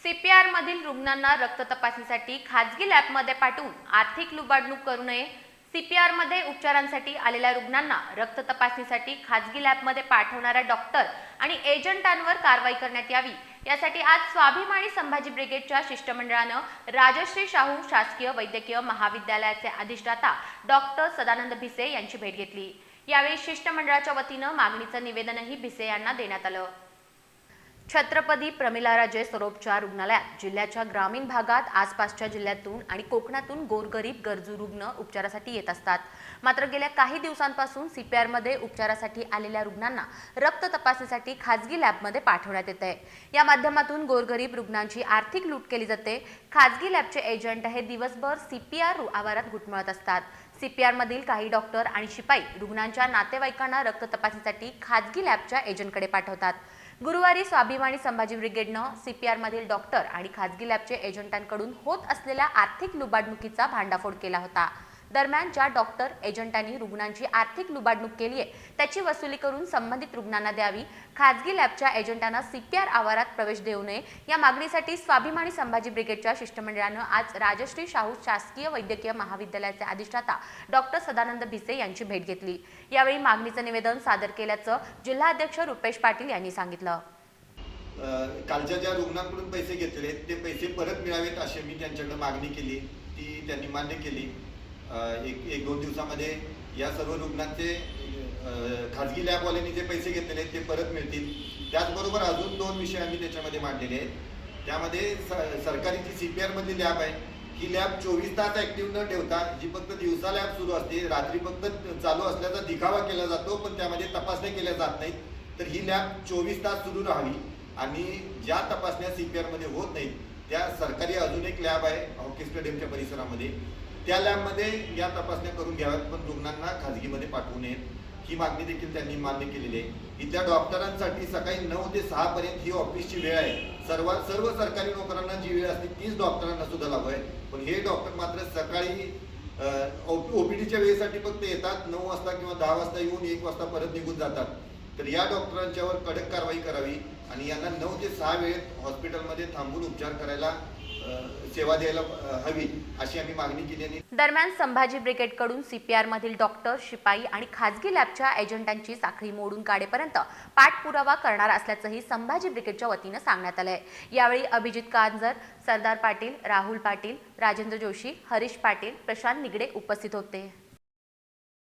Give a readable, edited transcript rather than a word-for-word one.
CPR मधील रुग्णांना रक्त तपासणीसाठी खाजगी लॅबमध्ये पाठवून आर्थिक लुबाडणूक करू नये. सीपीआर मध्ये उपचारांसाठी आलेल्या रुग्णांना रक्त तपासणीसाठी खाजगी लॅबमध्ये पाठवणाऱ्या डॉक्टर आणि एजंटांवर कारवाई करण्यात यावी, यासाठी आज स्वाभिमानी संभाजी ब्रिगेडच्या शिष्टमंडळानं राजश्री शाहू शासकीय वैद्यकीय महाविद्यालयाचे अधिष्ठाता डॉक्टर सदानंद भिसे यांची भेट घेतली. यावेळी शिष्टमंडळाच्या वतीनं मागणीचं निवेदनही भिसे यांना देण्यात आलं. छत्रपती प्रमिलाराजे सर्वोपचार रुग्णालयात जिल्ह्याच्या ग्रामीण भागात आसपासच्या जिल्ह्यातून आणि कोकणातून गोरगरीब गरजू रुग्ण उपचारासाठी येत असतात. मात्र गेल्या काही दिवसांपासून सीपीआर मध्ये उपचारासाठी आलेल्या रुग्णांना रक्त तपासणीसाठी खाजगी लॅबमध्ये पाठवण्यात येत आहे. या माध्यमातून गोरगरीब रुग्णांची आर्थिक लूट केली जाते. खाजगी लॅबचे एजंट हे दिवसभर सीपीआर आवारात घुटमळत असतात. सीपीआर मधील काही डॉक्टर आणि शिपाई रुग्णांच्या नातेवाईकांना रक्त तपासणीसाठी खाजगी लॅबच्या एजंटकडे पाठवतात. गुरुवारी स्वाभिमानी संभाजी ब्रिगेडनं सीपीआर मधील डॉक्टर आणि खाजगी लॅबचे एजंटांकडून होत असलेल्या आर्थिक लुबाडणुकीचा भांडाफोड केला होता. दरम्यान ज्या डॉक्टर एजंटांनी रुग्णांची आर्थिक लुबाडणूक केली आहे त्याची वसुली करून संबंधित रुग्णांना द्यावी. खाजगी लॅबच्या एजंटांना सीपीआर आवारात प्रवेश देऊ नये या मागणीसाठी स्वाभिमानी संभाजी ब्रिगेडच्या शिष्टमंडळानं आज राजश्री शाहू शासकीय वैद्यकीय महाविद्यालयाचे अधिष्ठाता डॉक्टर सदानंद भिसे यांची भेट घेतली. यावेळी मागणीचं निवेदन सादर केल्याचं जिल्हाध्यक्ष रुपेश पाटील यांनी सांगितलं. कालच्या ज्या रुग्णांकडून पैसे घेतले ते पैसे परत मिळावेत अशी मी त्यांच्याकडे मागणी केली. ती त्यांनी मान्य केली. एक दोन दिवसामध्ये या सर्व रुग्णांचे खाजगी लॅबवाल्यांनी जे पैसे घेतलेले आहेत ते परत मिळतील. त्याचबरोबर अजून दोन विषय आम्ही त्याच्यामध्ये मांडलेले आहेत. त्यामध्ये सरकारी जी सीपीआर मधली लॅब आहे ही लॅब 24 तास ऍक्टिव्ह न ठेवता जी फक्त दिवसा लॅब सुरू असते, रात्री फक्त चालू असल्याचा दिखावा केला जातो पण त्यामध्ये तपासण्या केल्या जात नाहीत. तर ही लॅब 24 तास सुरू राहावी आणि ज्या तपासण्या सीपीआर मध्ये होत नाहीत त्या सरकारी अजून एक लॅब आहे हॉकी स्टेडियमच्या परिसरामध्ये त्या लॅबमध्ये या तपासण्या करून घ्याव्यात पण रुग्णांना खाजगीमध्ये पाठवू नयेत ही मागणी देखील त्यांनी मान्य केलेली आहे. इथल्या डॉक्टरांसाठी सकाळी 9 ते 6 पर्यंत ही ऑफिसची वेळ आहे. सर्व सरकारी नोकरांना जी वेळ असते तीच डॉक्टरांना सुद्धा लागू आहे. पण हे डॉक्टर मात्र सकाळी ओपीडीच्या वेळेसाठी फक्त येतात, 9 वाजता किंवा 10 वाजता येऊन 1 वाजता परत निघून जातात. तर या डॉक्टरांच्यावर कडक कारवाई करावी आणि यांना 9 ते 6 वेळेत हॉस्पिटलमध्ये थांबून उपचार करायला सेवा द्यायला हवी अशी आम्ही मागणी केली आहे. दरम्यान संभाजी ब्रिगेडकडून सीपीआर मधील डॉक्टर, शिपाई आणि खाजगी लॅबच्या एजंटांची साखळी मोडून काढेपर्यंत पाठपुरावा करणार असल्याचंही संभाजी ब्रिगेडच्या वतीनं सांगण्यात आलंय. यावेळी अभिजित कांजर, सरदार पाटील, राहुल पाटील, राजेंद्र जोशी, हरीश पाटील, प्रशांत निगडे उपस्थित होते.